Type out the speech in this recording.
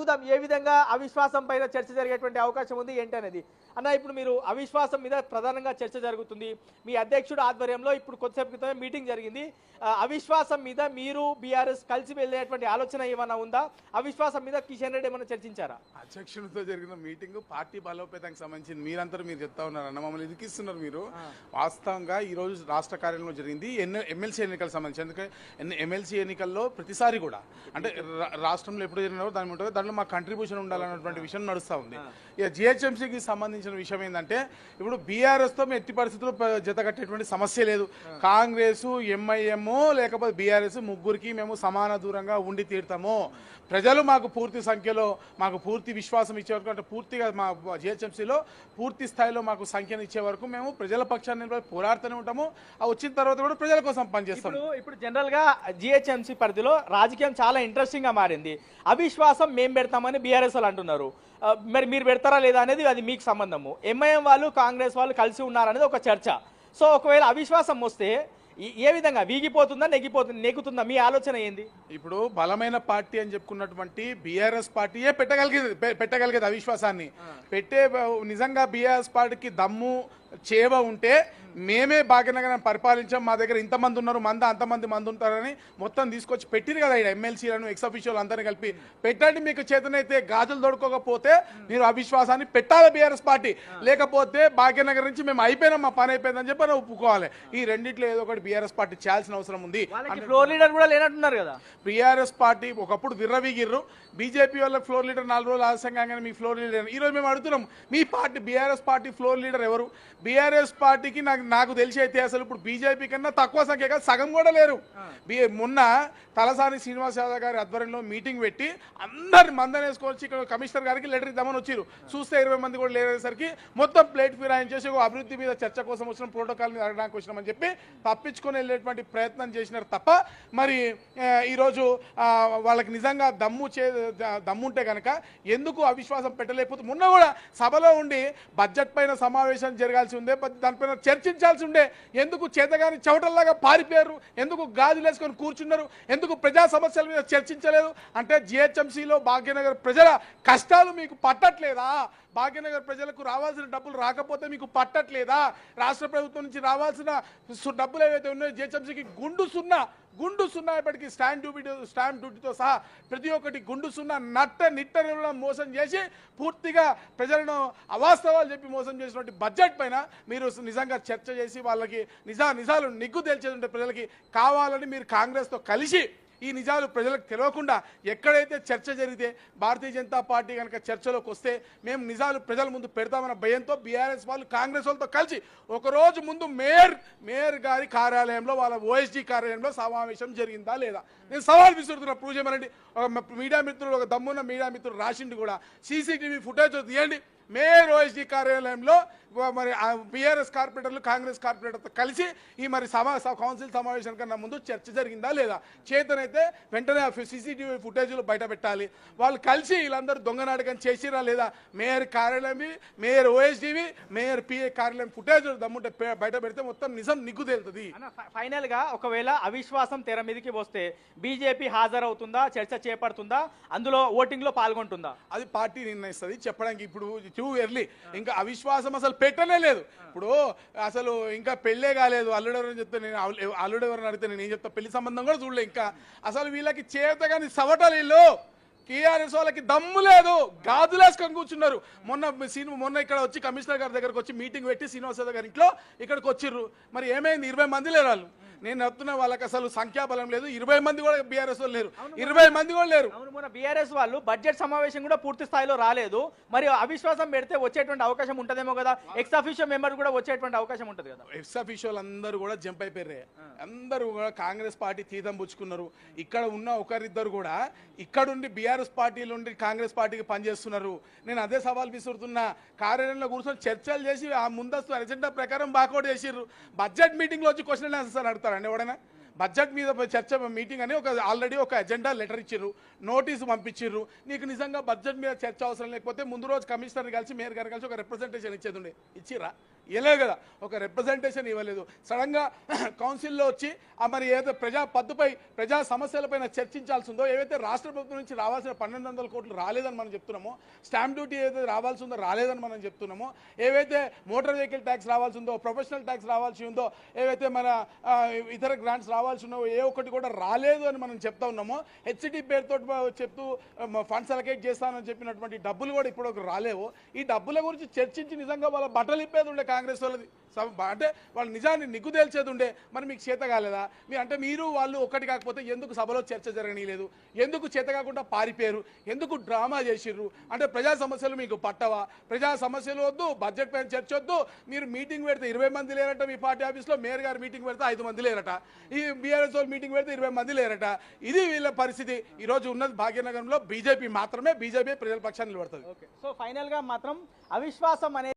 అడుగుదాం ఏ విధంగా అవిశ్వాసం పైన చర్చ జరిగేటువంటి అవకాశం ఉంది ఏంటి అనేది. అన్న, ఇప్పుడు మీరు అవిశ్వాసం మీద ప్రధానంగా చర్చ జరుగుతుంది. మీ అధ్యక్షుడు ఆధ్వర్యంలో ఇప్పుడు కొద్దిసేపు క్రితమే మీటింగ్ జరిగింది. అవిశ్వాసం మీద మీరు బీఆర్ఎస్ కలిసి వెళ్ళేటువంటి ఆలోచన ఏమైనా ఉందా? అవిశ్వాసం మీద కిషన్ రెడ్డి ఏమైనా చర్చించారా? అధ్యక్షుడితో జరిగిన మీటింగ్ పార్టీ బలోపేతానికి సంబంధించింది. మీరందరూ మీరు చెప్తా ఉన్నారు అన్న, మమ్మల్ని ఇరికిస్తున్నారు మీరు. వాస్తవంగా ఈ రోజు రాష్ట్ర కార్యాలయంలో జరిగింది ఎమ్మెల్సీ ఎన్నికలకు సంబంధించి. ఎందుకంటే ఎమ్మెల్సీ ఎన్నికల్లో ప్రతిసారి కూడా అంటే రాష్ట్రంలో ఎప్పుడు జరిగినారో దాని ఉంటుంది, దాంట్లో మా కంట్రిబ్యూషన్ ఉండాలన్నటువంటి విషయం నడుస్తూ ఉంది. ఇక జిహెచ్ఎంసీకి సంబంధించిన విషయం ఏంటంటే ఇప్పుడు బీఆర్ఎస్తో మేము ఎట్టి పరిస్థితుల్లో జత కట్టేటువంటి సమస్య లేదు. కాంగ్రెస్, ఎంఐఎం లేకపోతే బీఆర్ఎస్ ముగ్గురికి మేము సమాన దూరంగా ఉండి తీరుతాము. ప్రజలు మాకు పూర్తి సంఖ్యలో మాకు పూర్తి విశ్వాసం ఇచ్చే వరకు, అంటే పూర్తిగా మా జిహెచ్ఎంసీలో పూర్తి స్థాయిలో మాకు సంఖ్యను ఇచ్చే వరకు మేము ప్రజల పక్షాన్ని పోరాడుతూనే ఉంటాము. ఆ వచ్చిన తర్వాత కూడా ప్రజల కోసం పనిచేస్తాము. ఇప్పుడు జనరల్ గా జిహెచ్ఎంసీ పరిధిలో రాజకీయం చాలా ఇంట్రెస్టింగ్ గా మారింది. అవిశ్వాసం మేము పెడతామని బీఆర్ఎస్ వాళ్ళు అంటున్నారు. మరి మీరు పెడతారా లేదా అనేది అది మీకు సంబంధము. ఎంఐఎం వాళ్ళు కాంగ్రెస్ వాళ్ళు కలిసి ఉన్నారనేది ఒక చర్చ. సో ఒకవేళ అవిశ్వాసం వస్తే ఏ విధంగా వీగిపోతుందా నెగ్గుతుందా? మీ ఆలోచన ఏంది? ఇప్పుడు బలమైన పార్టీ అని చెప్పుకున్నటువంటి బీఆర్ఎస్ పార్టీయే పెట్టగలిగేది అవిశ్వాసాన్ని. నిజంగా బీఆర్ఎస్ పార్టీకి దమ్ము చేవ ఉంటే మేమే భాగ్యనగరం పరిపాలించాం, మా దగ్గర ఇంతమంది ఉన్నారు, అంతమంది మంది ఉంటారని మొత్తం తీసుకొచ్చి పెట్టిరు కదా. ఇక్కడ ఎమ్మెల్సీలను ఎక్స్ అఫీషియల్ అందరినీ కలిపి పెట్టండి. మీకు చేతనైతే గాజులు దొడుకోకపోతే మీరు అవిశ్వాసాన్ని పెట్టాలి బీఆర్ఎస్ పార్టీ. లేకపోతే భాగ్యనగర్ నుంచి మేము అయిపోయినాం, మా పని అయిపోయిందని చెప్పి అని ఒప్పుకోవాలి. ఈ రెండిట్లో ఏదో ఒకటి బీఆర్ఎస్ పార్టీ చేయాల్సిన అవసరం ఉంది. ఫ్లోర్ లీడర్ కూడా లేనట్టున్నారు కదా. బీఆర్ఎస్ పార్టీ ఒకప్పుడు విర్రవీగిర్రు. బీజేపీ వాళ్ళకి ఫ్లోర్ లీడర్ 4 రోజులు ఆలస్యంగానే మీ ఫ్లోర్ లీడర్. ఈ రోజు మేము అడుగుతున్నాం, మీ party BRS party floor leader ఎవరు? బీఆర్ఎస్ పార్టీకి నాకు తెలిసి అయితే అసలు ఇప్పుడు బీజేపీ కన్నా తక్కువ సంఖ్య కాదు, సగం కూడా లేరు. మొన్న తలసాని శ్రీనివాస్ యాదవ్ గారి ఆధ్వర్యంలో మీటింగ్ పెట్టి అందరిని మందనేసుకొచ్చి ఇక్కడ కమిషనర్ గారికి లెటర్ ఇద్దామని వచ్చారు. చూస్తే 20 మంది కూడా లేరేసరికి మొత్తం ప్లేట్ ఫిరాయించేసి అభివృద్ధి మీద చర్చ కోసం వచ్చిన, ప్రోటోకాల్ మీద అడగడానికి వచ్చినామని చెప్పి తప్పించుకొని వెళ్ళేటువంటి ప్రయత్నం చేసినారు తప్ప మరి ఈరోజు వాళ్ళకి నిజంగా దమ్ముంటే కనుక ఎందుకు అవిశ్వాసం పెట్టలేకపోతే మొన్న కూడా సభలో ఉండి బడ్జెట్ పైన సమావేశం జరగాల్సి ఉండే, దానిపైన చర్చించాల్సి ఉండే. ఎందుకు చేతగాని చవటల్లాగా పారిపోయారు? ఎందుకు గాజులు వేసుకొని కూర్చున్నారు? ఎందుకు ప్రజా సమస్యల మీద చర్చించలేదు? అంటే జిహెచ్ఎంసీలో భాగ్యనగర్ ప్రజల కష్టాలు మీకు పట్టట్లేదా? భాగ్యనగర్ ప్రజలకు రావాల్సిన డబ్బులు రాకపోతే మీకు పట్టట్లేదా? రాష్ట్ర ప్రభుత్వం నుంచి రావాల్సిన డబ్బులు ఏవైతే ఉన్నాయో జిహెచ్ఎంసీకి గుండు సున్నా ఇప్పటికీ స్టాంప్ డ్యూటీతో సహా ప్రతి ఒక్కటి గుండు సున్నా నిట్ట మోసం చేసి పూర్తిగా ప్రజలను అవాస్తవాలు చెప్పి మోసం చేసినటువంటి బడ్జెట్ పైన మీరు నిజంగా చర్చ చేసి వాళ్ళకి నిజాలు నిగ్గు తేల్చేది ప్రజలకి కావాలని మీరు కాంగ్రెస్తో కలిసి ఈ నిజాలు ప్రజలకు తెలియకుండా ఎక్కడైతే చర్చ జరిగితే భారతీయ జనతా పార్టీ కనుక చర్చలోకి వస్తే మేము నిజాలు ప్రజల ముందు పెడతామన్న భయంతో బీఆర్ఎస్ వాళ్ళు కాంగ్రెస్ వాళ్ళతో కలిసి ఒకరోజు ముందు మేయర్ గారి కార్యాలయంలో వాళ్ళ ఓఎస్డీ కార్యాలయంలో సమావేశం జరిగిందా లేదా నేను సవాల్ విసురుతున్నా. ప్రూవ్ చేయమనండి. మీడియా మిత్రులు, ఒక దమ్మున్న మీడియా మిత్రులు రాసిండి కూడా సీసీటీవీ ఫుటేజ్ తీయండి. మేయర్ ఓఎస్డీ కార్యాలయంలో మరి బీఆర్ఎస్ కార్పొరేటర్లు కాంగ్రెస్ కార్పొరేటర్తో కలిసి ఈ మరి కౌన్సిల్ సమావేశం కన్నా ముందు చర్చ జరిగిందా లేదా? చేతనైతే వెంటనే సీసీటీవీ ఫుటేజ్లు బయట పెట్టాలి. వాళ్ళు కలిసి వీళ్ళందరూ దొంగనాటకం చేసిరా లేదా? మేయర్ కార్యాలయంవి, మేయర్ ఓఎస్డీవి, మేయర్ పిఏ కార్యాలయం ఫుటేజ్ దమ్ముంటే బయట పెడితే మొత్తం నిజం నిగ్గు తేలుతుంది. ఫైనల్ గా ఒకవేళ అవిశ్వాసం తెర మీదకి వస్తే బీజేపీ హాజరవుతుందా, చర్చ చేపడుతుందా, అందులో ఓటింగ్ లో పాల్గొంటుందా? అది పార్టీ నిర్ణయిస్తుంది. చెప్పడానికి ఇప్పుడు టూ ఎర్లీ. ఇంకా అవిశ్వాసం అసలు పెట్టనే లేదు. ఇప్పుడు అసలు ఇంకా పెళ్ళే కాలేదు. అల్లుడెవరని చెప్తే అల్లుడెవరని అడిగితే నేను ఏం చెప్తా? పెళ్లి సంబంధం కూడా చూడలే ఇంకా. అసలు వీళ్ళకి చేతగాని సవటలు ఇల్లు. టీఆర్ఎస్ వాళ్ళకి దమ్ము లేదు, గాజులేసుకొని కూర్చున్నారు. మొన్న ఇక్కడ వచ్చి కమిషనర్ గారి దగ్గరకు వచ్చి మీటింగ్ పెట్టి శ్రీనివాస గారి ఇంట్లో ఇక్కడికి వచ్చిర్రు. మరి ఏమైంది? 20 మంది లేరు వాళ్ళు. నేను చెప్తున్నా వాళ్ళకి అసలు సంఖ్యాబలం లేదు. 20 మంది కూడా బీఆర్ఎస్ వాళ్ళు లేరు. 20 మంది కూడా లేరు. మన బీఆర్ఎస్ వాళ్ళు బడ్జెట్ సమావేశం కూడా పూర్తి స్థాయిలో రాలేదు. మరి అవిశ్వాసం పెడితే వచ్చేటువంటి అవకాశం ఉంటదేమో కదా? ఎక్స్ అఫీషియల్ మెంబర్ కూడా వచ్చేటువంటి అవకాశం ఉంటుంది కదా? ఎక్స్ అఫీషియల్ అందరూ కూడా జంప్ అయిపోయారు. అందరూ కూడా కాంగ్రెస్ పార్టీ తీర్థం పుచ్చుకున్నారు. ఇక్కడ ఉన్న ఒకరిద్దరు కూడా ఇక్కడుండి బీఆర్ఎస్ పార్టీలో ఉండి కాంగ్రెస్ పార్టీకి పనిచేస్తున్నారు. నేను అదే సవాల్ విసురుతున్నా. కార్యాలయంలో కూర్చొని చర్చలు చేసి ఆ ముందస్తు ఎజెండా ప్రకారం బాకౌట్ చేసిర్రు. బడ్జెట్ మీటింగ్లో వచ్చి క్వశ్చన్ ఆన్సర్ అడుగుతారండి ఎవడైనా? బడ్జెట్ మీద చర్చ మీటింగ్ అని ఆల్రెడీ ఒక ఎజెండా లెటర్ ఇచ్చిర్రు, నోటీసు పంపించిర్రు. నీకు నిజంగా బడ్జెట్ మీద చర్చ అవసరం లేకపోతే ముందు రోజు కమిషనర్ కలిసి మేయర్ గారు కలిసి ఒక రిప్రజెంటేషన్ ఇచ్చేది ఉండే. ఇచ్చిర్రా? ఇవ్వలేదు కదా, ఒక రిప్రజెంటేషన్ ఇవ్వలేదు. సడన్గా కౌన్సిల్లో వచ్చి మరి ఏదైతే ప్రజా సమస్యలపైన చర్చించాల్సి ఉందో, ఏవైతే రాష్ట్ర ప్రభుత్వం నుంచి రావాల్సిన 1200 కోట్లు రాలేదని మనం చెప్తున్నామో, స్టాంప్ డ్యూటీ ఏదైతే రావాల్సి ఉందో రాలేదని మనం చెప్తున్నామో, ఏవైతే మోటార్ వెహికల్ ట్యాక్స్ రావాల్సి ఉందో, ప్రొఫెషనల్ ట్యాక్స్ రావాల్సి ఉందో, ఏవైతే మన ఇతర గ్రాంట్స్ రావాల్సి ఉన్నాయో ఏ ఒక్కటి కూడా రాలేదు అని మనం చెప్తా ఉన్నామో, హెచ్సిటీ పేరుతో చెప్తూ ఫండ్స్ అలకేట్ చేస్తానని చెప్పినటువంటి డబ్బులు కూడా ఇప్పుడు రాలేవు. ఈ డబ్బుల గురించి చర్చించి నిజంగా వాళ్ళ బట్టలు ఇప్పేది ఉండే కాంగ్రెస్ వాళ్ళది, అంటే వాళ్ళ నిజాన్ని నిగ్గు తేల్చేది ఉండే. మరి మీకు చేత కాలేదా? అంటే మీరు వాళ్ళు ఒక్కటి కాకపోతే ఎందుకు సభలో చర్చ జరగనీయలేదు? ఎందుకు చేత కాకుండా పారిపోయారు? ఎందుకు డ్రామా చేసిర్రు? అంటే ప్రజా సమస్యలు మీకు పట్టవా? ప్రజా సమస్యలు వద్దు, బడ్జెట్ పైన చర్చ వద్దు. మీరు మీటింగ్ పెడితే 20 మంది లేరట మీ పార్టీ ఆఫీస్లో, మేయర్ గారు మీటింగ్ పెడితే 5 మంది లేరట, ఈ బీఆర్ఎస్ వాళ్ళు మీటింగ్ పెడితే 20 మంది లేరట. ఇది వీళ్ళ పరిస్థితి. ఈరోజు ఉన్నది భాగ్యనగరంలో బీజేపీ మాత్రమే, బీజేపీ ప్రజల పక్షాన్ని నిలబడుతుంది. సో ఫైనల్గా మాత్రం అవిశ్వాసం అనేది